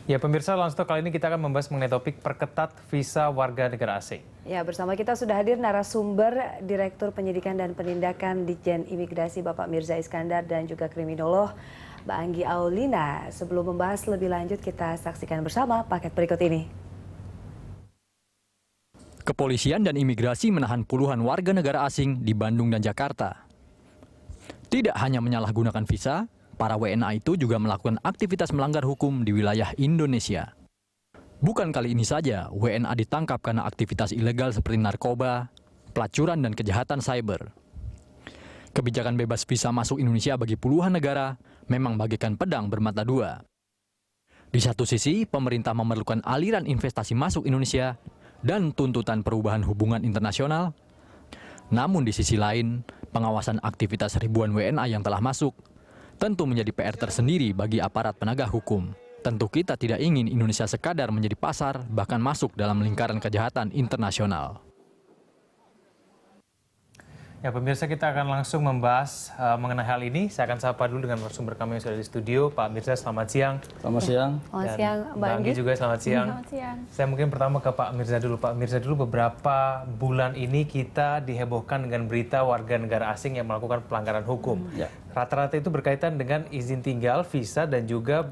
Ya pemirsa, langsung kali ini kita akan membahas mengenai topik perketat visa warga negara asing. Ya, bersama kita sudah hadir narasumber Direktur Penyidikan dan Penindakan Ditjen Imigrasi Bapak Mirza Iskandar dan juga kriminolog Mbak Anggi Aulina. Sebelum membahas lebih lanjut, kita saksikan bersama paket berikut ini. Kepolisian dan imigrasi menahan puluhan warga negara asing di Bandung dan Jakarta. Tidak hanya menyalahgunakan visa, para WNA itu juga melakukan aktivitas melanggar hukum di wilayah Indonesia. Bukan kali ini saja WNA ditangkap karena aktivitas ilegal seperti narkoba, pelacuran, dan kejahatan cyber. Kebijakan bebas visa masuk Indonesia bagi puluhan negara memang bagaikan pedang bermata dua. Di satu sisi, pemerintah memerlukan aliran investasi masuk Indonesia dan tuntutan perubahan hubungan internasional. Namun di sisi lain, pengawasan aktivitas ribuan WNA yang telah masuk tentu menjadi PR tersendiri bagi aparat penegak hukum. Tentu kita tidak ingin Indonesia sekadar menjadi pasar, bahkan masuk dalam lingkaran kejahatan internasional. Ya pemirsa, kita akan langsung membahas mengenai hal ini. Saya akan sapa dulu dengan narasumber kami yang sudah di studio. Pak Mirza, selamat siang. Selamat siang. Selamat siang, Mbak Anggi juga selamat siang. Selamat siang. Saya mungkin pertama ke Pak Mirza dulu. Pak Mirza dulu, beberapa bulan ini kita dihebohkan dengan berita warga negara asing yang melakukan pelanggaran hukum. Ya. Rata-rata itu berkaitan dengan izin tinggal, visa, dan juga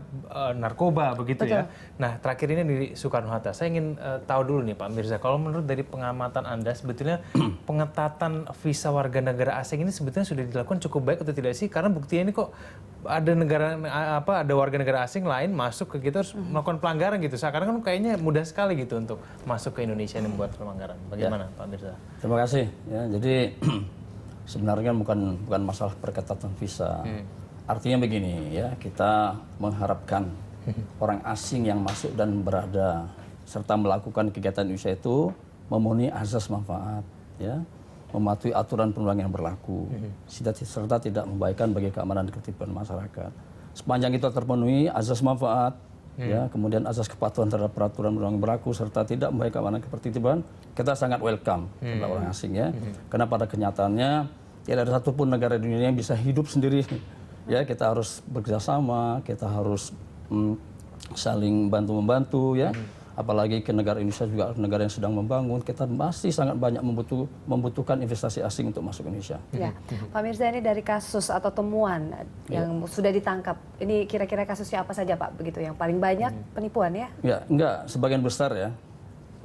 narkoba, begitu ya. Nah, terakhir ini di Soekarno-Hatta. Saya ingin tahu dulu nih Pak Mirza, kalau menurut dari pengamatan Anda, sebetulnya pengetatan visa warga negara asing ini sebetulnya sudah dilakukan cukup baik atau tidak sih? Karena buktinya ini kok ada warga negara asing lain masuk ke kita harus melakukan pelanggaran gitu. Sekarang kan kayaknya mudah sekali gitu untuk masuk ke Indonesia dan membuat pelanggaran. Bagaimana Pak Mirza? Terima kasih. Ya, jadi sebenarnya bukan masalah perketatan visa. Artinya begini ya, kita mengharapkan orang asing yang masuk dan berada serta melakukan kegiatan Indonesia itu memenuhi azas manfaat, ya, mematuhi aturan perundang yang berlaku, serta tidak membahayakan bagi keamanan dan ketertiban masyarakat. Sepanjang itu terpenuhi azas manfaat, ya, kemudian azas kepatuhan terhadap peraturan perundang yang berlaku serta tidak membahayakan keamanan dan ketertiban, kita sangat welcome kepada orang asing ya. Karena pada kenyataannya tidak ada satupun negara di dunia yang bisa hidup sendiri. Ya, kita harus bekerjasama, kita harus saling bantu-membantu ya. Apalagi ke negara Indonesia juga negara yang sedang membangun, kita masih sangat banyak membutuhkan investasi asing untuk masuk Indonesia. Ya, Pak Mirza, ini dari kasus atau temuan yang sudah ditangkap, ini kira-kira kasusnya apa saja Pak? Begitu yang paling banyak penipuan ya? Ya, enggak, sebagian besar ya.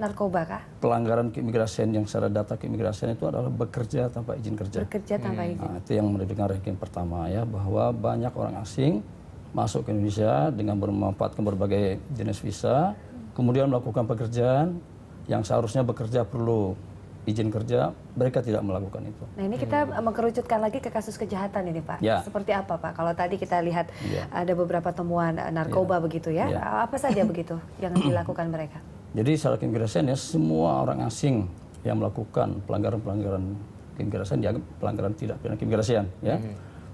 Narkoba kah? Pelanggaran keimigrasian yang secara data keimigrasian itu adalah bekerja tanpa izin kerja. Bekerja tanpa izin. Nah, itu yang menunjukkan ranking pertama ya, bahwa banyak orang asing masuk ke Indonesia dengan memanfaatkan berbagai jenis visa, kemudian melakukan pekerjaan yang seharusnya bekerja perlu izin kerja, mereka tidak melakukan itu. Nah, ini kita mengerucutkan lagi ke kasus kejahatan ini Pak. Ya. Seperti apa Pak? Kalau tadi kita lihat ada beberapa temuan narkoba begitu ya, apa saja begitu yang dilakukan mereka? Jadi secara keimigrasian ya, semua orang asing yang melakukan pelanggaran-pelanggaran keimigrasian dianggap pelanggaran tidak pidana keimigrasian ya.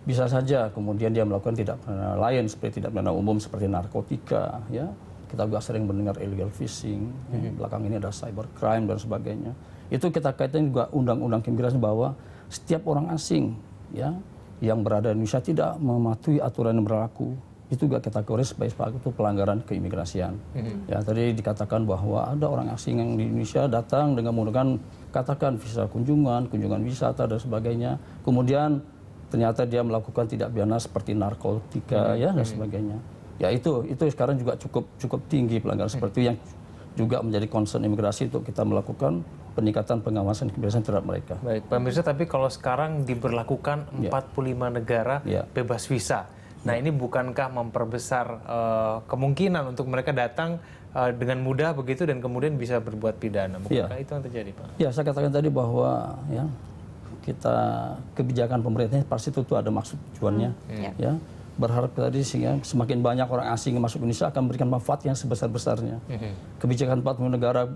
Bisa saja kemudian dia melakukan tidak pidana lain seperti tidak pidana umum seperti narkotika ya. Kita juga sering mendengar illegal fishing, belakang ini ada cybercrime dan sebagainya. Itu kita kaitkan juga undang-undang keimigrasian bahwa setiap orang asing ya yang berada di Indonesia tidak mematuhi aturan yang berlaku, itu juga kategori sebagai itu pelanggaran keimigrasian. Ya, tadi dikatakan bahwa ada orang asing yang di Indonesia datang dengan menggunakan katakan visa kunjungan wisata dan sebagainya. Kemudian ternyata dia melakukan tindak pidana seperti narkotika ya dan sebagainya. Ya itu sekarang juga cukup tinggi pelanggaran seperti itu yang juga menjadi concern imigrasi untuk kita melakukan peningkatan pengawasan keimigrasian terhadap mereka. Baik, Pak Mirza, tapi kalau sekarang diberlakukan 45 negara bebas visa, nah ini bukankah memperbesar kemungkinan untuk mereka datang dengan mudah begitu dan kemudian bisa berbuat pidana? Bukankah itu yang terjadi, Pak? Ya, saya katakan tadi bahwa ya kita kebijakan pemerintahnya pasti itu ada maksud tujuannya. Ya, berharap tadi sehingga semakin banyak orang asing yang masuk Indonesia akan memberikan manfaat yang sebesar-besarnya. Kebijakan 40 negara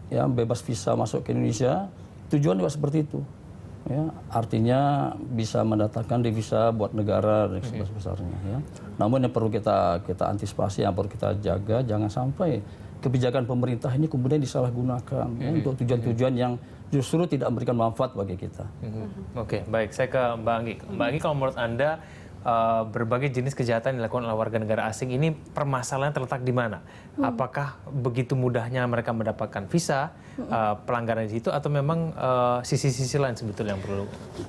ya bebas visa masuk ke Indonesia, tujuan juga seperti itu. Ya, artinya bisa mendatangkan devisa buat negara dan sebesar-besarnya. Ya. Namun yang perlu kita antisipasi, yang perlu kita jaga, jangan sampai kebijakan pemerintah ini kemudian disalahgunakan ya, untuk tujuan-tujuan yang justru tidak memberikan manfaat bagi kita. Oke, baik. Saya ke Mbak Anggi. Mbak Anggi, kalau menurut Anda berbagai jenis kejahatan yang dilakukan oleh warga negara asing ini permasalahan terletak di mana? Apakah begitu mudahnya mereka mendapatkan visa, pelanggaran di situ, atau memang sisi-sisi lain sebetulnya yang perlu?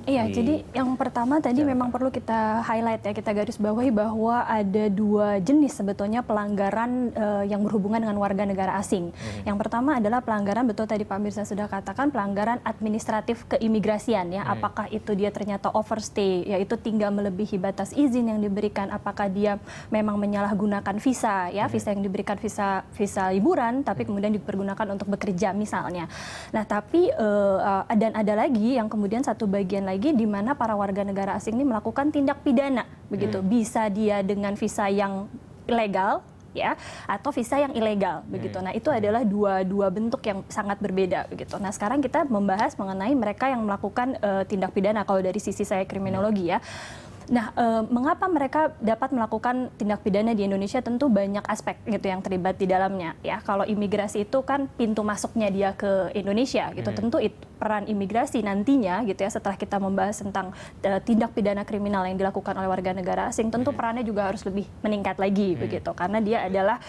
Iya, jadi yang pertama tadi memang perlu kita highlight ya, kita garis bawahi bahwa ada 2 jenis sebetulnya pelanggaran yang berhubungan dengan warga negara asing. Yang pertama adalah pelanggaran, betul tadi Pak Mirza sudah katakan, pelanggaran administratif keimigrasian ya. Apakah itu dia ternyata overstay, yaitu tinggal melebihi batas izin yang diberikan, apakah dia memang menyalahgunakan visa ya, visa yang diberikan visa liburan tapi kemudian dipergunakan untuk bekerja misalnya. Nah, tapi dan ada lagi yang kemudian satu bagian lagi di mana para warga negara asing ini melakukan tindak pidana begitu. Bisa dia dengan visa yang legal ya, atau visa yang ilegal begitu. Nah, itu adalah dua bentuk yang sangat berbeda begitu. Nah, sekarang kita membahas mengenai mereka yang melakukan tindak pidana kalau dari sisi saya kriminologi ya. Nah, mengapa mereka dapat melakukan tindak pidana di Indonesia? Tentu banyak aspek gitu yang terlibat di dalamnya ya. Kalau imigrasi itu kan pintu masuknya dia ke Indonesia gitu. Tentu peran imigrasi nantinya gitu ya, setelah kita membahas tentang tindak pidana kriminal yang dilakukan oleh warga negara asing, tentu perannya juga harus lebih meningkat lagi begitu, karena dia adalah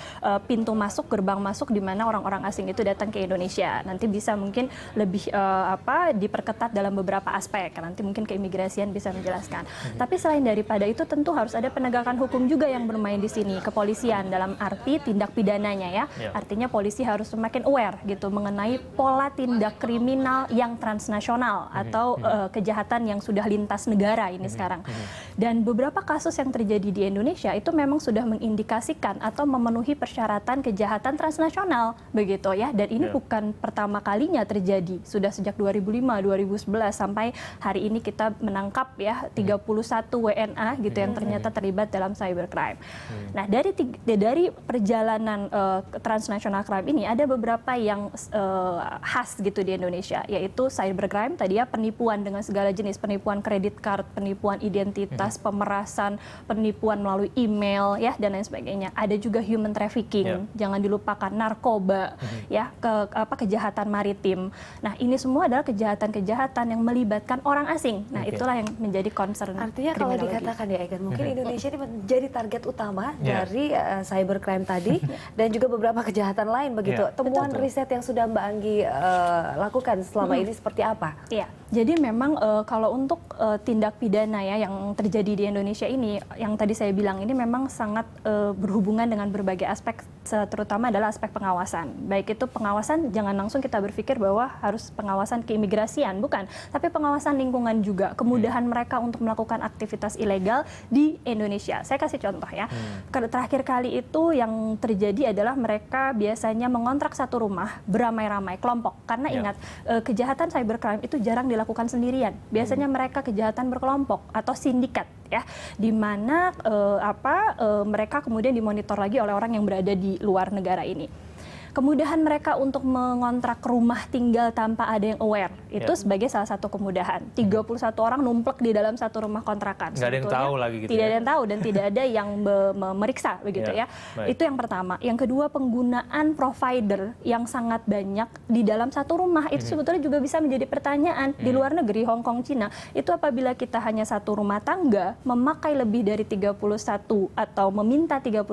pintu masuk, gerbang masuk di mana orang-orang asing itu datang ke Indonesia. Nanti bisa mungkin lebih diperketat dalam beberapa aspek. Nanti mungkin keimigrasian bisa menjelaskan. Tapi selain daripada itu tentu harus ada penegakan hukum juga yang bermain di sini, kepolisian dalam arti tindak pidananya ya. Artinya polisi harus semakin aware gitu mengenai pola tindak kriminal yang transnasional atau kejahatan yang sudah lintas negara ini sekarang. Dan beberapa kasus yang terjadi di Indonesia itu memang sudah mengindikasikan atau memenuhi persyaratan kejahatan transnasional begitu ya. Dan ini bukan pertama kalinya terjadi. Sudah sejak 2005, 2011 sampai hari ini kita menangkap ya 31 WNA gitu yang ternyata terlibat dalam cybercrime. Nah, dari perjalanan transnational crime ini ada beberapa yang khas gitu di Indonesia, yaitu cybercrime tadi ya, penipuan dengan segala jenis, penipuan kredit card, penipuan identitas, pemerasan, penipuan melalui email ya dan lain sebagainya. Ada juga human trafficking, jangan dilupakan narkoba ya, kejahatan maritim. Nah, ini semua adalah kejahatan-kejahatan yang melibatkan orang asing. Nah, itulah yang menjadi concern. Artinya kalau dikatakan ya Egan, mungkin Indonesia ini menjadi target utama dari cybercrime tadi dan juga beberapa kejahatan lain begitu. Temuan riset yang sudah Mbak Anggi lakukan selama ini seperti apa? Iya, jadi memang kalau untuk tindak pidana ya yang terjadi di Indonesia ini, yang tadi saya bilang ini memang sangat berhubungan dengan berbagai aspek, terutama adalah aspek pengawasan. Baik itu pengawasan, jangan langsung kita berpikir bahwa harus pengawasan keimigrasian, bukan. Tapi pengawasan lingkungan juga, kemudahan mereka untuk melakukan aktivitas ilegal di Indonesia. Saya kasih contoh ya. Terakhir kali itu yang terjadi adalah mereka biasanya mengontrak satu rumah beramai-ramai kelompok. Karena ingat, kejahatan cybercrime itu jarang dilakukan sendirian. Biasanya mereka kejahatan berkelompok atau sindikat ya, di mana mereka kemudian dimonitor lagi oleh orang yang berada di luar negara ini. Kemudahan mereka untuk mengontrak rumah tinggal tanpa ada yang aware, itu sebagai salah satu kemudahan. 31 orang numplek di dalam satu rumah kontrakan. Nggak ada yang tahu lagi gitu. Tidak ada yang tahu dan tidak ada yang memeriksa begitu ya. Itu yang pertama. Yang kedua, penggunaan provider yang sangat banyak di dalam satu rumah itu sebetulnya juga bisa menjadi pertanyaan. Di luar negeri, Hong Kong, Cina, itu apabila kita hanya satu rumah tangga memakai lebih dari 31 atau meminta 31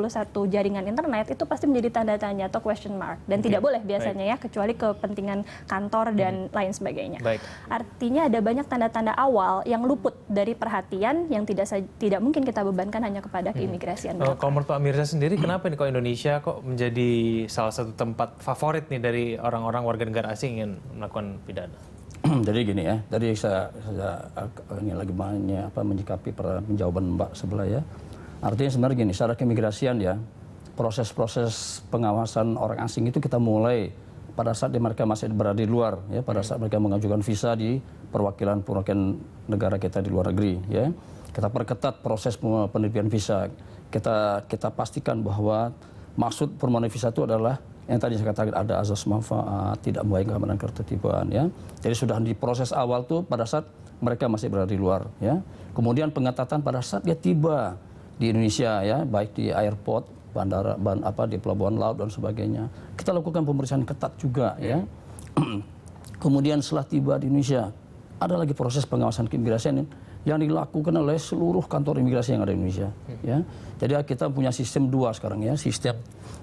jaringan internet, itu pasti menjadi tanda tanya atau question mark. Dan tidak boleh biasanya ya, kecuali kepentingan kantor dan lain sebagainya. Artinya ada banyak tanda-tanda awal yang luput dari perhatian yang tidak mungkin kita bebankan hanya kepada keimigrasian. Kalau menurut Pak Mirza sendiri, kenapa nih kok Indonesia kok menjadi salah satu tempat favorit nih dari orang-orang warga negara asing yang melakukan pidana? Jadi gini ya, tadi saya ini lagi menyikapi jawaban Mbak sebelah ya. Artinya sebenarnya gini, secara keimigrasian ya, proses-proses pengawasan orang asing itu kita mulai pada saat mereka masih berada di luar ya, pada saat mereka mengajukan visa di perwakilan negara kita di luar negeri ya. Kita perketat proses penelitian visa. Kita pastikan bahwa maksud permohonan visa itu adalah yang tadi saya katakan, ada azas manfaat, tidak membahayakan keamanan ketertiban ya. Jadi sudah di proses awal tuh pada saat mereka masih berada di luar ya. Kemudian pengetatan pada saat dia tiba di Indonesia ya, baik di airport, bandara, di pelabuhan laut dan sebagainya. Kita lakukan pemeriksaan ketat juga ya. Kemudian setelah tiba di Indonesia, ada lagi proses pengawasan keimigrasian yang dilakukan oleh seluruh kantor imigrasi yang ada di Indonesia. Ya, jadi kita punya sistem 2 sekarang ya, sistem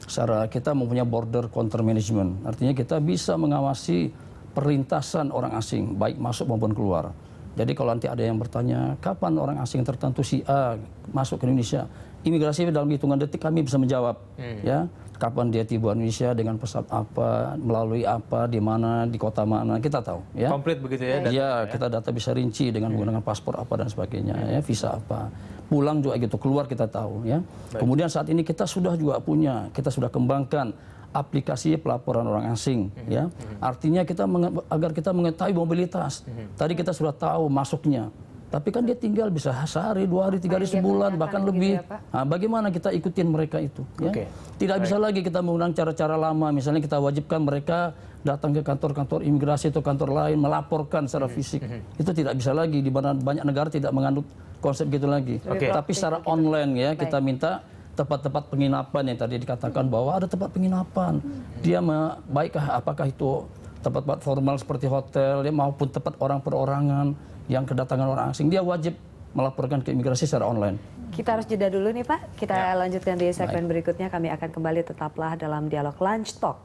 secara kita mempunyai border counter management, artinya kita bisa mengawasi perlintasan orang asing baik masuk maupun keluar. Jadi kalau nanti ada yang bertanya kapan orang asing tertentu si A masuk ke Indonesia, imigrasi dalam hitungan detik kami bisa menjawab, ya. Kapan dia tiba Indonesia dengan pesawat apa, melalui apa, di mana, di kota mana, kita tahu. Ya. Komplit begitu ya? Iya, kita data bisa rinci dengan menggunakan paspor apa dan sebagainya, ya, visa apa. Pulang juga gitu, keluar kita tahu. Ya. Kemudian saat ini kita sudah juga punya, kita sudah kembangkan aplikasi pelaporan orang asing. Ya. Artinya kita agar kita mengetahui mobilitas. Tadi kita sudah tahu masuknya. Tapi kan dia tinggal bisa sehari, 2 hari, 3 hari, sebulan, bahkan lebih. Nah, bagaimana kita ikutin mereka itu? Ya? Tidak bisa lagi kita menggunakan cara-cara lama. Misalnya kita wajibkan mereka datang ke kantor-kantor imigrasi atau kantor lain, melaporkan secara fisik. Itu tidak bisa lagi, di mana banyak negara tidak mengandung konsep gitu lagi. Tapi secara online ya, kita minta tempat-tempat penginapan yang tadi dikatakan bahwa ada tempat penginapan. Dia baikkah, apakah itu tempat-tempat formal seperti hotel ya, maupun tempat orang perorangan yang kedatangan orang asing, dia wajib melaporkan ke imigrasi secara online. Kita harus jeda dulu nih Pak, kita lanjutkan di segmen berikutnya. Kami akan kembali, tetaplah dalam Dialog Lunch Talk.